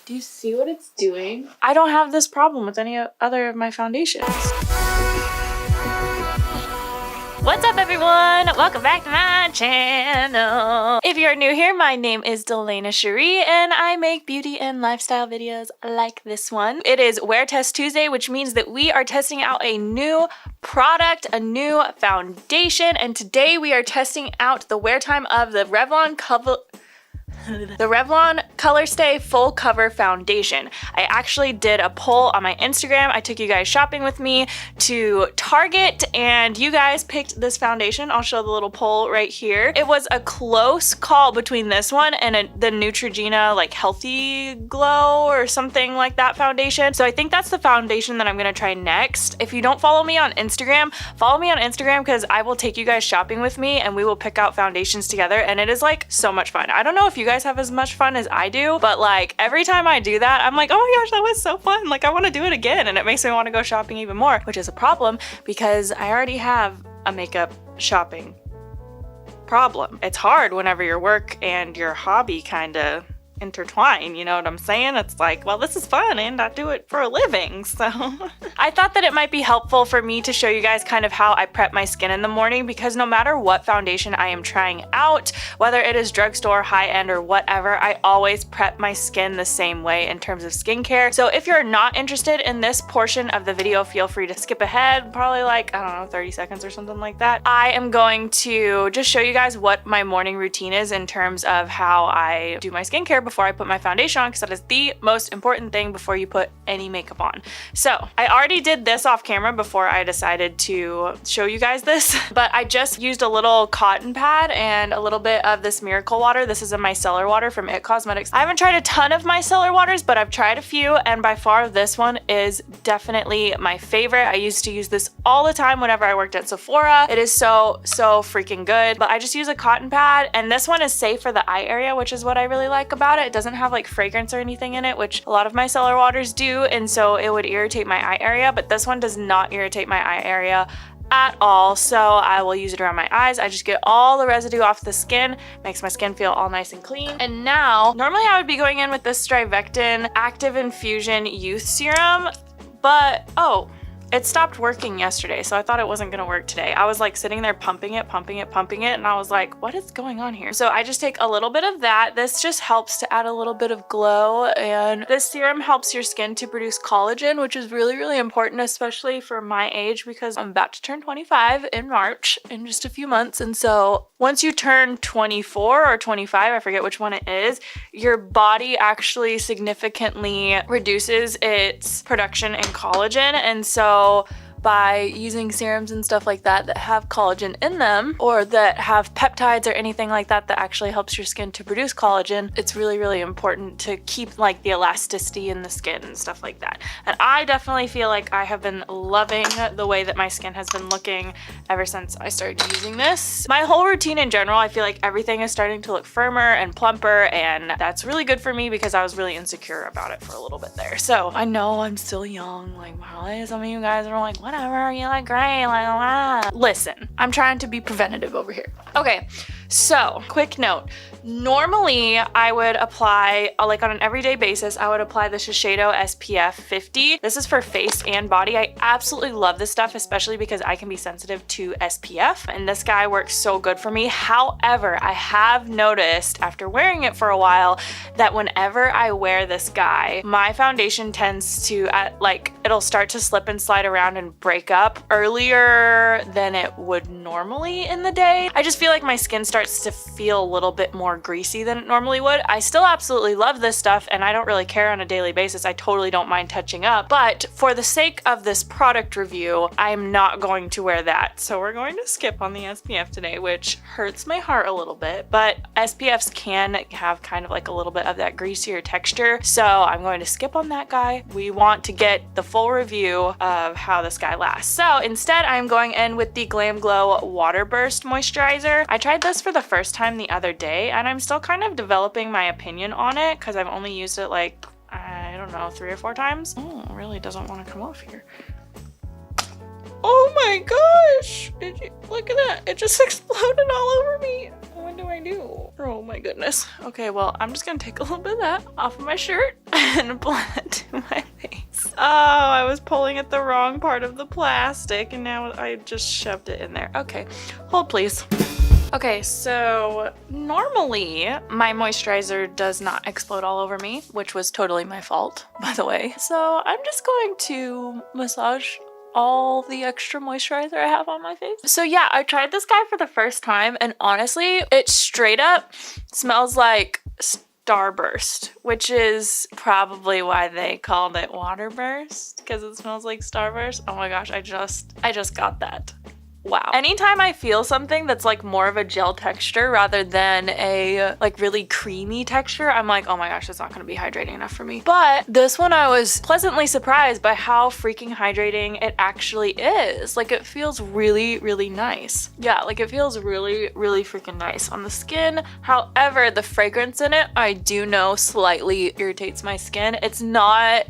Do you see what it's doing? I don't have this problem with any other of my foundations. What's up, everyone? Welcome back to my channel. If you're new here, my name is Delana Cherie and I make beauty and lifestyle videos like this one. It is Wear Test Tuesday, which means that we are testing out a new product, a new foundation, and today we are testing out the wear time of the Revlon ColorStay Full Cover Foundation. I actually did a poll on my Instagram. I took you guys shopping with me to Target and you guys picked this foundation. I'll show the little poll right here. It was a close call between this one and the Neutrogena like Healthy Glow or something like that foundation. So I think that's the foundation that I'm gonna try next. If you don't follow me on Instagram, follow me on Instagram because I will take you guys shopping with me and we will pick out foundations together and it is like so much fun. I don't know if you guys have as much fun as I do, but like every time I do that, I'm like, oh my gosh, that was so fun. Like I want to do it again. And it makes me want to go shopping even more, which is a problem because I already have a makeup shopping problem. It's hard whenever your work and your hobby kind of intertwine, you know what I'm saying? It's like, well, this is fun and I do it for a living, so. I thought that it might be helpful for me to show you guys kind of how I prep my skin in the morning because no matter what foundation I am trying out, whether it is drugstore, high-end, or whatever, I always prep my skin the same way in terms of skincare. So if you're not interested in this portion of the video, feel free to skip ahead, probably like, I don't know, 30 seconds or something like that. I am going to just show you guys what my morning routine is in terms of how I do my skincare before I put my foundation on because that is the most important thing before you put any makeup on. So I already did this off camera before I decided to show you guys this, but I just used a little cotton pad and a little bit of this Miracle Water. This is a micellar water from It Cosmetics. I haven't tried a ton of micellar waters, but I've tried a few and by far this one is definitely my favorite. I used to use this all the time whenever I worked at Sephora. It is so freaking good, but I just use a cotton pad and this one is safe for the eye area, which is what I really like about it. It doesn't have like fragrance or anything in it, which a lot of micellar waters do, and so it would irritate my eye area, but this one does not irritate my eye area at all, so I will use it around my eyes. I just get all the residue off the skin, makes my skin feel all nice and clean. And now, normally I would be going in with this Strivectin Active Infusion Youth Serum, but oh, it stopped working yesterday, so I thought it wasn't gonna work today. I was like sitting there pumping it, and I was like, what is going on here? So I just take a little bit of that. This just helps to add a little bit of glow, and this serum helps your skin to produce collagen, which is really, really important, especially for my age because I'm about to turn 25 in March in just a few months. And so once you turn 24 or 25, I forget which one it is, your body actually significantly reduces its production in collagen. And so by using serums and stuff like that that have collagen in them or that have peptides or anything like that that actually helps your skin to produce collagen, it's really, really important to keep like the elasticity in the skin and stuff like that. And I definitely feel like I have been loving the way that my skin has been looking ever since I started using this. My whole routine in general, I feel like everything is starting to look firmer and plumper, and that's really good for me because I was really insecure about it for a little bit there. So I know I'm still young, like probably some of you guys are like, whatever, you look great, like, ah. Listen, I'm trying to be preventative over here. Okay, so quick note. Normally I would apply, like on an everyday basis, I would apply the Shiseido SPF 50. This is for face and body. I absolutely love this stuff, especially because I can be sensitive to SPF, and this guy works so good for me. However, I have noticed after wearing it for a while that whenever I wear this guy, my foundation tends to, like, it'll start to slip and slide around and break up earlier than it would normally in the day. I just feel like my skin starts to feel a little bit more greasy than it normally would. I still absolutely love this stuff and I don't really care on a daily basis. I totally don't mind touching up, but for the sake of this product review, I'm not going to wear that. So we're going to skip on the SPF today, which hurts my heart a little bit, but SPFs can have kind of like a little bit of that greasier texture. So I'm going to skip on that guy. We want to get the full review of how this guy lasts. So instead, I'm going in with the Glam Glow Water Burst Moisturizer. I tried this for the first time the other day and I'm still kind of developing my opinion on it because I've only used it like, I don't know, 3 or 4 times. Oh, it really doesn't want to come off here. Oh my gosh! Look at that, it just exploded all over me. What do I do? Oh my goodness. Okay, well, I'm just gonna take a little bit of that off of my shirt. and apply it to my face. Oh, I was pulling at the wrong part of the plastic and now I just shoved it in there. Okay, hold please. Okay, so normally my moisturizer does not explode all over me, which was totally my fault, by the way. So I'm just going to massage all the extra moisturizer I have on my face. So yeah, I tried this guy for the first time and honestly, it straight up smells like Starburst, which is probably why they called it Waterburst, because it smells like Starburst. Oh my gosh, I just got that. Wow. Anytime I feel something that's like more of a gel texture rather than a like really creamy texture, I'm like, oh my gosh, that's not gonna be hydrating enough for me. But this one I was pleasantly surprised by how freaking hydrating it actually is. Like it feels really, really nice. Yeah, like it feels really, really freaking nice on the skin. However, the fragrance in it, I do know slightly irritates my skin. It's not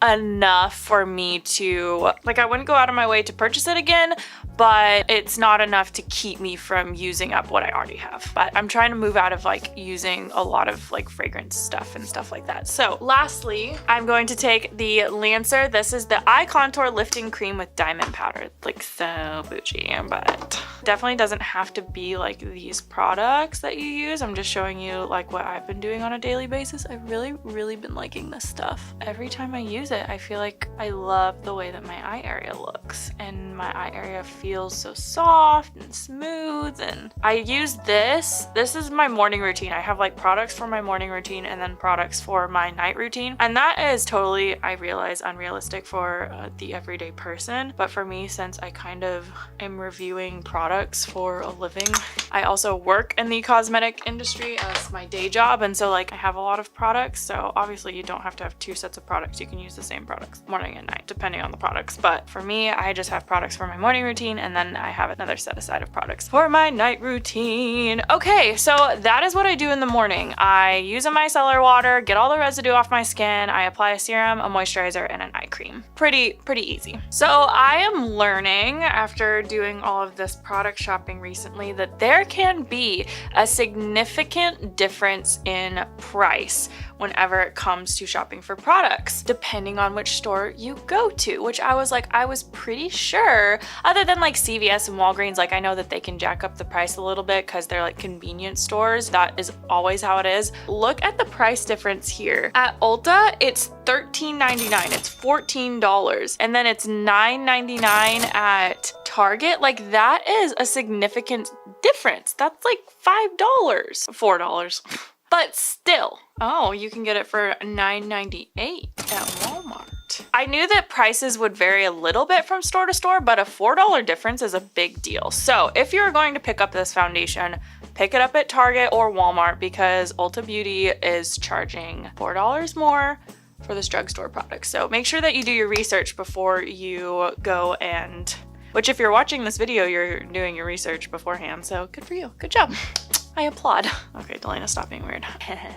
enough for me to, like, I wouldn't go out of my way to purchase it again, but it's not enough to keep me from using up what I already have. But I'm trying to move out of like using a lot of like fragrance stuff and stuff like that. So lastly, I'm going to take the Lancer. This is the Eye Contour Lifting Cream with Diamond Powder. Like so bougie, but definitely doesn't have to be like these products that you use. I'm just showing you like what I've been doing on a daily basis. I've really been liking this stuff. Every time I use it, I feel like I love the way that my eye area looks, and my eye area feels so soft and smooth. And I use this is my morning routine. I have like products for my morning routine and then products for my night routine, and that is totally, I realize, unrealistic for the everyday person, but for me, since I kind of am reviewing products for a living, I also work in the cosmetic industry as my day job, and so like I have a lot of products. So obviously you don't have to have two sets of products. You can use the same products morning and night depending on the products, but for me, I just have products for my morning routine and then I have another set aside of products for my night routine. Okay, so that is what I do in the morning. I use a micellar water, get all the residue off my skin, I apply a serum, a moisturizer, and an eye cream. Pretty easy. So I am learning after doing all of this product shopping recently that there can be a significant difference in price whenever it comes to shopping for products, depending on which store you go to, which I was pretty sure, other than like CVS and Walgreens, like I know that they can jack up the price a little bit because they're like convenience stores. That is always how it is. Look at the price difference here. At Ulta, it's $13.99, it's $14, and then it's $9.99 at Target. Like that is a significant difference. That's like $5, $4. But still, oh, you can get it for $9.98 at Walmart. I knew that prices would vary a little bit from store to store, but a $4 difference is a big deal. So if you're going to pick up this foundation, pick it up at Target or Walmart, because Ulta Beauty is charging $4 more for this drugstore product. So make sure that you do your research before you go and, which if you're watching this video, you're doing your research beforehand. So good for you. Good job. I applaud. Okay, Delana, stop being weird.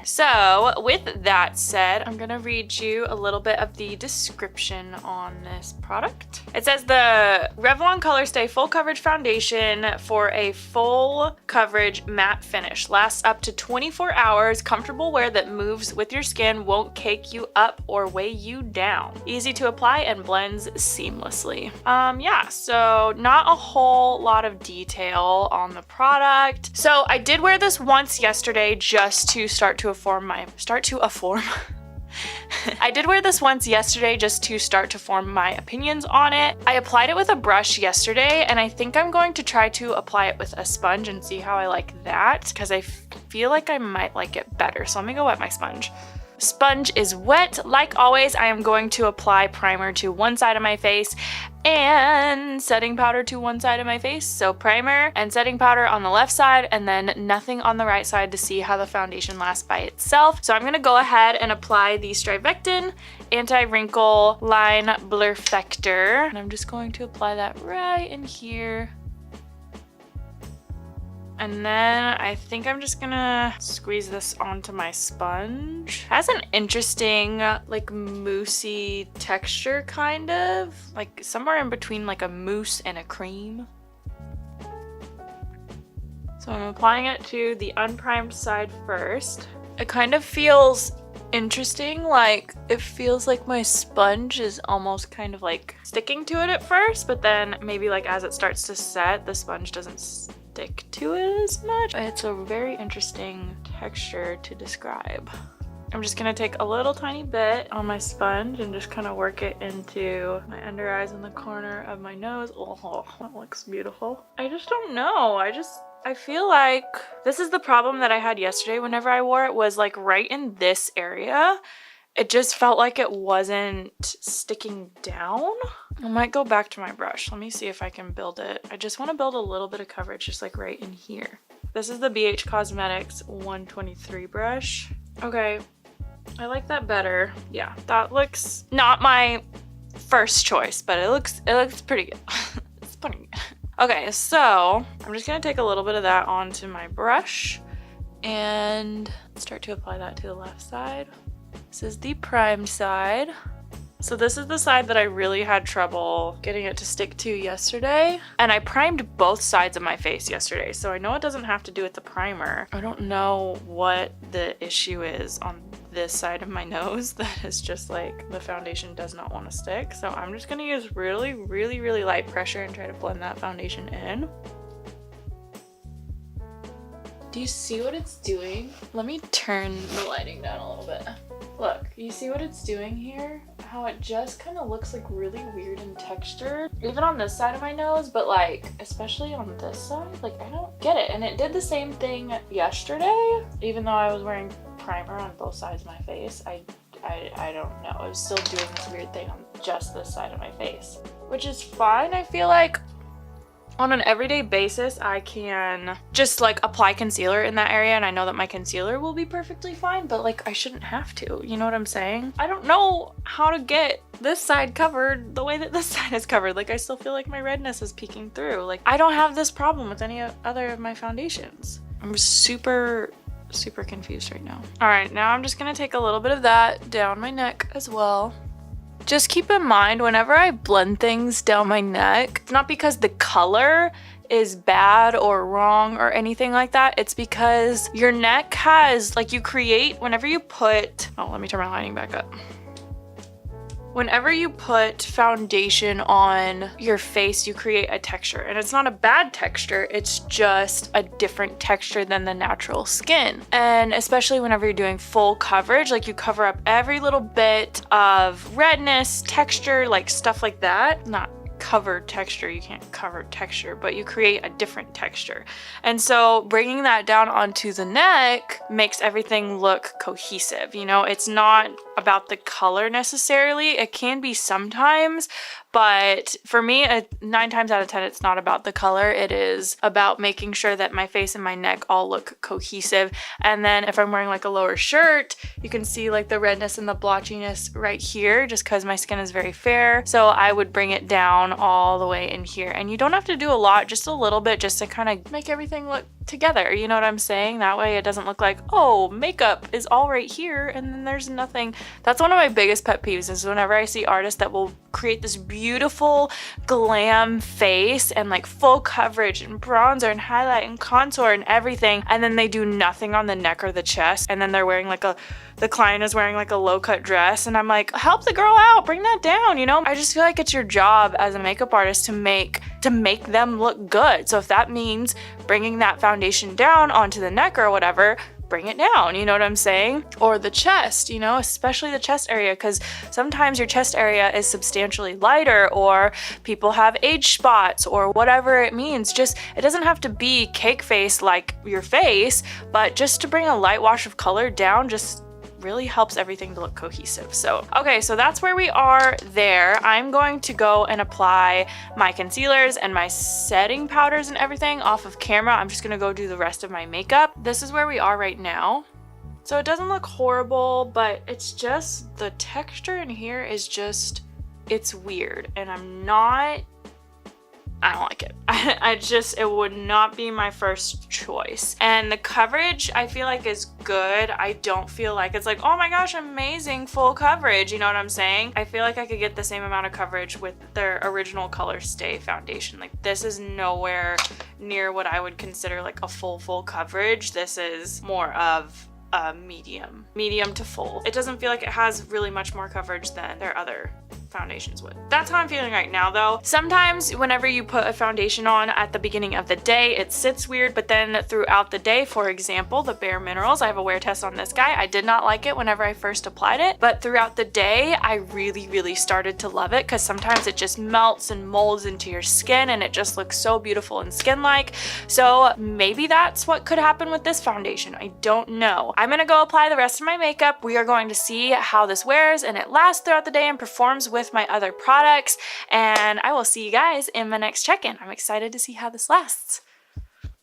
So with that said, I'm gonna read you a little bit of the description on this product. It says the Revlon ColorStay Full Coverage Foundation for a full coverage matte finish. Lasts up to 24 hours. Comfortable wear that moves with your skin, won't cake you up or weigh you down. Easy to apply and blends seamlessly. Yeah, so not a whole lot of detail on the product. So I did wear this once yesterday just to I did wear this once yesterday just to start to form my opinions on it. I applied it with a brush yesterday, and I think I'm going to try to apply it with a sponge and see how I like that, because I feel like I might like it better. So let me go wet my sponge. Sponge is wet. Like always, I am going to apply primer to one side of my face and setting powder to one side of my face. So primer and setting powder on the left side and then nothing on the right side to see how the foundation lasts by itself. So I'm gonna go ahead and apply the Strivectin Anti-Wrinkle Line Blurfector. And I'm just going to apply that right in here. And then I think I'm just gonna squeeze this onto my sponge. It has an interesting, like, moussey texture, kind of. Like, somewhere in between, like, a mousse and a cream. So I'm applying it to the unprimed side first. It kind of feels interesting. Like, it feels like my sponge is almost kind of like sticking to it at first, but then maybe like as it starts to set, the sponge doesn't stick to it as much. It's a very interesting texture to describe. I'm just gonna take a little tiny bit on my sponge and just kind of work it into my under eyes and the corner of my nose. Oh, that looks beautiful. I just don't know. I feel like this is the problem that I had yesterday whenever I wore it, was like right in this area. It just felt like it wasn't sticking down. I might go back to my brush. Let me see if I can build it. I just want to build a little bit of coverage just like right in here. This is the BH Cosmetics 123 brush. Okay, I like that better. Yeah, that looks not my first choice, but it looks pretty good. It's pretty good. Okay, so I'm just gonna take a little bit of that onto my brush and start to apply that to the left side. This is the primed side. So this is the side that I really had trouble getting it to stick to yesterday. And I primed both sides of my face yesterday, so I know it doesn't have to do with the primer. I don't know what the issue is on this side of my nose that is just like the foundation does not want to stick. So I'm just gonna use really, really, really light pressure and try to blend that foundation in. Do you see what it's doing? Let me turn the lighting down a little bit. Look, you see what it's doing here? How it just kind of looks like really weird in texture. Even on this side of my nose, but like, especially on this side, like I don't get it. And it did the same thing yesterday, even though I was wearing primer on both sides of my face. I don't know. I was still doing this weird thing on just this side of my face, which is fine. I feel like on an everyday basis, I can just like apply concealer in that area and I know that my concealer will be perfectly fine, but like I shouldn't have to, you know what I'm saying? I don't know how to get this side covered the way that this side is covered. Like I still feel like my redness is peeking through. Like I don't have this problem with any other of my foundations. I'm super confused right now. All right, now I'm just gonna take a little bit of that down my neck as well. Just keep in mind, whenever I blend things down my neck, it's not because the color is bad or wrong or anything like that. It's because your neck has, like you create, whenever you put, oh, let me turn my lighting back up. Whenever you put foundation on your face, you create a texture, and it's not a bad texture, it's just a different texture than the natural skin. And especially whenever you're doing full coverage, like you cover up every little bit of redness, texture, like stuff like that. Not cover texture, you can't cover texture, but you create a different texture. And so bringing that down onto the neck makes everything look cohesive. You know, it's not about the color necessarily. It can be sometimes, but for me, 9 times out of 10, it's not about the color. It is about making sure that my face and my neck all look cohesive. And then if I'm wearing like a lower shirt, you can see like the redness and the blotchiness right here, just because my skin is very fair. So I would bring it down all the way in here. And you don't have to do a lot, just a little bit, just to kind of make everything look together. You know what I'm saying? That way it doesn't look like, oh, makeup is all right here and then there's nothing. That's one of my biggest pet peeves, is whenever I see artists that will create this beautiful glam face and like full coverage and bronzer and highlight and contour and everything, and then they do nothing on the neck or the chest, and then they're wearing like the client is wearing like a low-cut dress, and I'm like, help the girl out, bring that down, you know? I just feel like it's your job as a makeup artist to make them look good. So if that means bringing that foundation down onto the neck or whatever, bring it down, you know what I'm saying? Or the chest, you know, especially the chest area, because sometimes your chest area is substantially lighter, or people have age spots, or whatever it means. Just, it doesn't have to be cake face like your face, but just to bring a light wash of color down just really helps everything to look cohesive. So, okay, so that's where we are there. I'm going to go and apply my concealers and my setting powders and everything off of camera. I'm just gonna go do the rest of my makeup. This is where we are right now. So it doesn't look horrible, but it's just, the texture in here is just, it's weird, and I don't like it. It would not be my first choice. And the coverage I feel like is good. I don't feel like it's like, oh my gosh, amazing full coverage. You know what I'm saying? I feel like I could get the same amount of coverage with their original ColorStay foundation. Like, this is nowhere near what I would consider like a full coverage. This is more of a medium to full. It doesn't feel like it has really much more coverage than their other foundations would. That's how I'm feeling right now though. Sometimes whenever you put a foundation on at the beginning of the day, it sits weird, but then throughout the day, for example, the Bare Minerals, I have a wear test on this guy. I did not like it whenever I first applied it, but throughout the day, I really started to love it because sometimes it just melts and molds into your skin and it just looks so beautiful and skin-like. So maybe that's what could happen with this foundation. I don't know. I'm gonna go apply the rest of my makeup. We are going to see how this wears and it lasts throughout the day and performs with my other products, and I will see you guys in my next check-in. I'm excited to see how this lasts.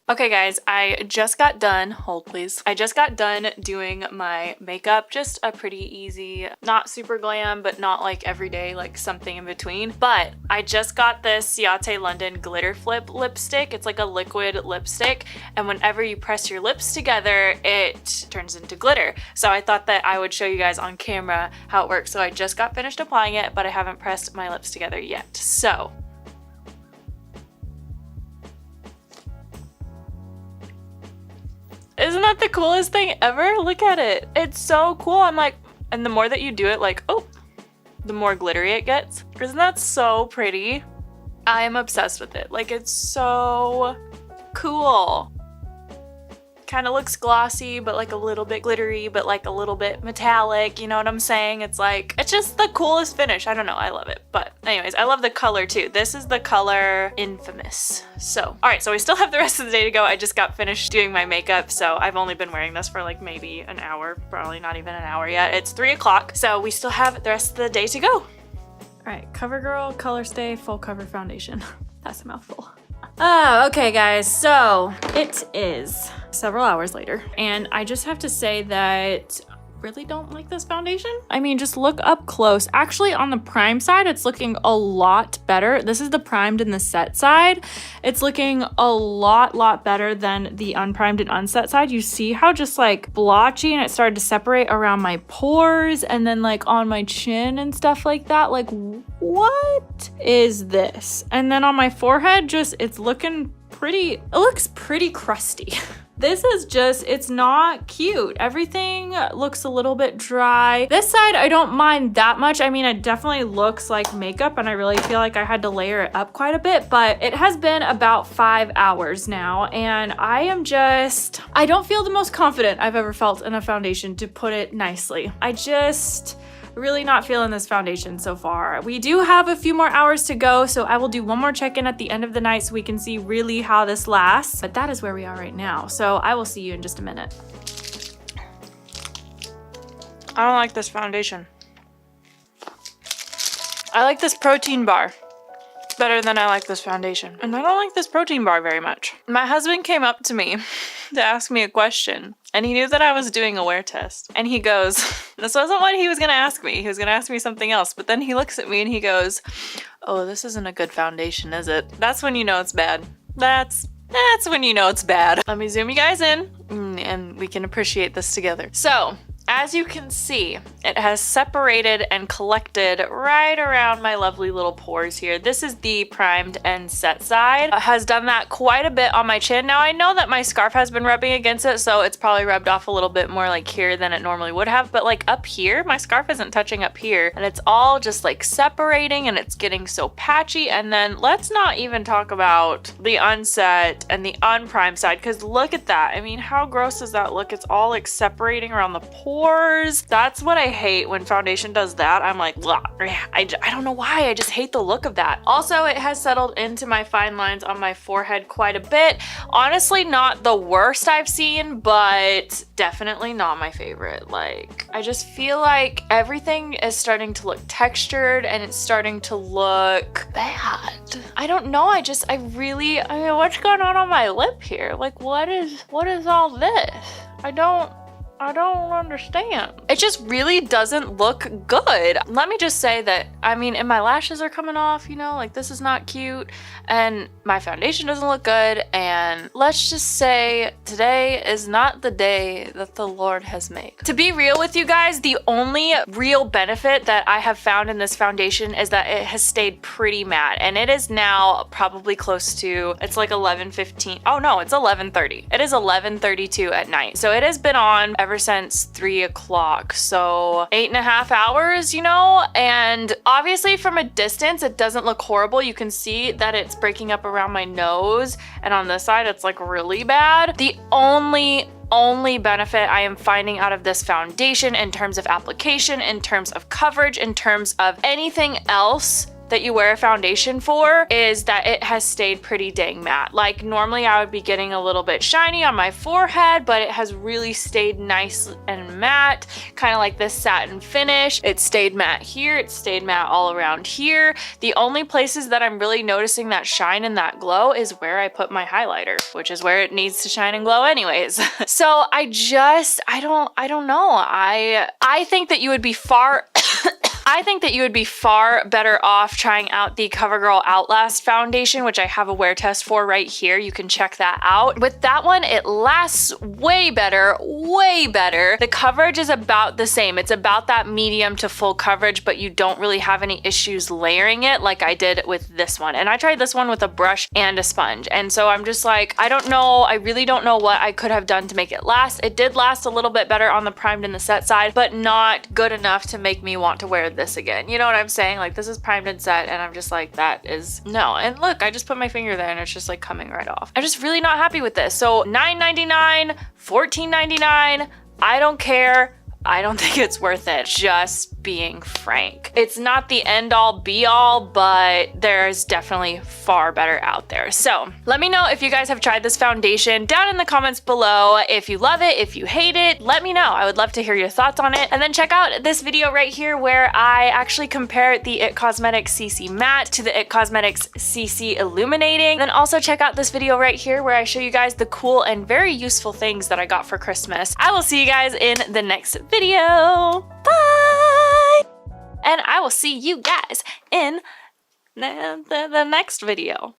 Okay guys, I just got done, hold please. I just got done doing my makeup, just a pretty easy, not super glam, but not like everyday, like something in between. But I just got this Ciate London Glitter Flip lipstick. It's like a liquid lipstick, and whenever you press your lips together, it turns into glitter. So I thought that I would show you guys on camera how it works. So I just got finished applying it, but I haven't pressed my lips together yet. So isn't that the coolest thing ever? Look at it. It's so cool. I'm like, and the more that you do it, like, oh, the more glittery it gets. Isn't that so pretty? I am obsessed with it. Like, it's so cool. Kind of looks glossy, but like a little bit glittery, but like a little bit metallic. You know what I'm saying? It's like, it's just the coolest finish. I don't know. I love it. But anyways, I love the color too. This is the color Infamous. So, all right. So we still have the rest of the day to go. I just got finished doing my makeup. So I've only been wearing this for like maybe an hour, probably not even an hour yet. It's 3 o'clock. So we still have the rest of the day to go. All right. CoverGirl ColorStay Full Cover Foundation. That's a mouthful. Okay guys, so it is several hours later and I just have to say that I really don't like this foundation. I mean, just look up close. Actually, on the prime side, it's looking a lot better. This is the primed and the set side. It's looking a lot better than the unprimed and unset side. You see how just like blotchy and it started to separate around my pores and then like on my chin and stuff like that. Like, what is this? And then on my forehead, just it's looking pretty, it looks pretty crusty. This is just, it's not cute. Everything looks a little bit dry. This side, I don't mind that much. I mean, it definitely looks like makeup and I really feel like I had to layer it up quite a bit, but it has been about 5 hours now and I am just, I don't feel the most confident I've ever felt in a foundation, to put it nicely. I just really not feeling this foundation so far. We do have a few more hours to go, so I will do one more check-in at the end of the night so we can see really how this lasts. But that is where we are right now. So I will see you in just a minute. I don't like this foundation. I like this protein bar better than I like this foundation. And I don't like this protein bar very much. My husband came up to me to ask me a question. And he knew that I was doing a wear test. And he goes, this wasn't what he was gonna ask me. He was gonna ask me something else. But then he looks at me and he goes, oh, this isn't a good foundation, is it? That's when you know it's bad. That's when you know it's bad. Let me zoom you guys in and we can appreciate this together. So, as you can see, it has separated and collected right around my lovely little pores here. This is the primed and set side. It has done that quite a bit on my chin. Now I know that my scarf has been rubbing against it, so it's probably rubbed off a little bit more like here than it normally would have, but like up here, my scarf isn't touching up here and it's all just like separating and it's getting so patchy. And then let's not even talk about the unset and the unprimed side, because look at that. I mean, how gross does that look? It's all like separating around the pores. That's what I hate when foundation does that. I'm like, I don't know why, I just hate the look of that. Also, it has settled into my fine lines on my forehead quite a bit. Honestly, not the worst I've seen, but definitely not my favorite. Like, I just feel like everything is starting to look textured and it's starting to look bad. I don't know, I mean, what's going on my lip here? Like, what is all this? I don't understand. It just really doesn't look good. Let me just say that, I mean, and my lashes are coming off, you know, like this is not cute, and my foundation doesn't look good, and let's just say today is not the day that the Lord has made. To be real with you guys, the only real benefit that I have found in this foundation is that it has stayed pretty matte, and it is now probably close to, it's like 11:15. Oh no, it's 11:30. It is 11:32 at night. So it has been on ever ever since 3 o'clock. So 8.5 hours, you know? And obviously from a distance, it doesn't look horrible. You can see that it's breaking up around my nose, and on this side, it's like really bad. The only benefit I am finding out of this foundation in terms of application, in terms of coverage, in terms of anything else that you wear a foundation for, is that it has stayed pretty dang matte. Like normally I would be getting a little bit shiny on my forehead, but it has really stayed nice and matte, kind of like this satin finish. It stayed matte here, it stayed matte all around here. The only places that I'm really noticing that shine and that glow is where I put my highlighter, which is where it needs to shine and glow anyways. So I don't know. I think that you would be far I think that you would be far better off trying out the CoverGirl Outlast foundation, which I have a wear test for right here. You can check that out. With that one, it lasts way better, way better. The coverage is about the same. It's about that medium to full coverage, but you don't really have any issues layering it like I did with this one. And I tried this one with a brush and a sponge. And so I'm just like, I don't know. I really don't know what I could have done to make it last. It did last a little bit better on the primed and the set side, but not good enough to make me want to wear this again. You know what I'm saying? Like this is primed and set, and I'm just like, that is no. And look, I just put my finger there and it's just like coming right off. I'm just really not happy with this. So $9.99, $14.99, I don't care. I don't think it's worth it, just being frank. It's not the end all be all, but there's definitely far better out there. So let me know if you guys have tried this foundation down in the comments below. If you love it, if you hate it, let me know. I would love to hear your thoughts on it. And then check out this video right here where I actually compare the IT Cosmetics CC Matte to the IT Cosmetics CC Illuminating. Then also check out this video right here where I show you guys the cool and very useful things that I got for Christmas. I will see you guys in the next video. Bye! And I will see you guys in the next video.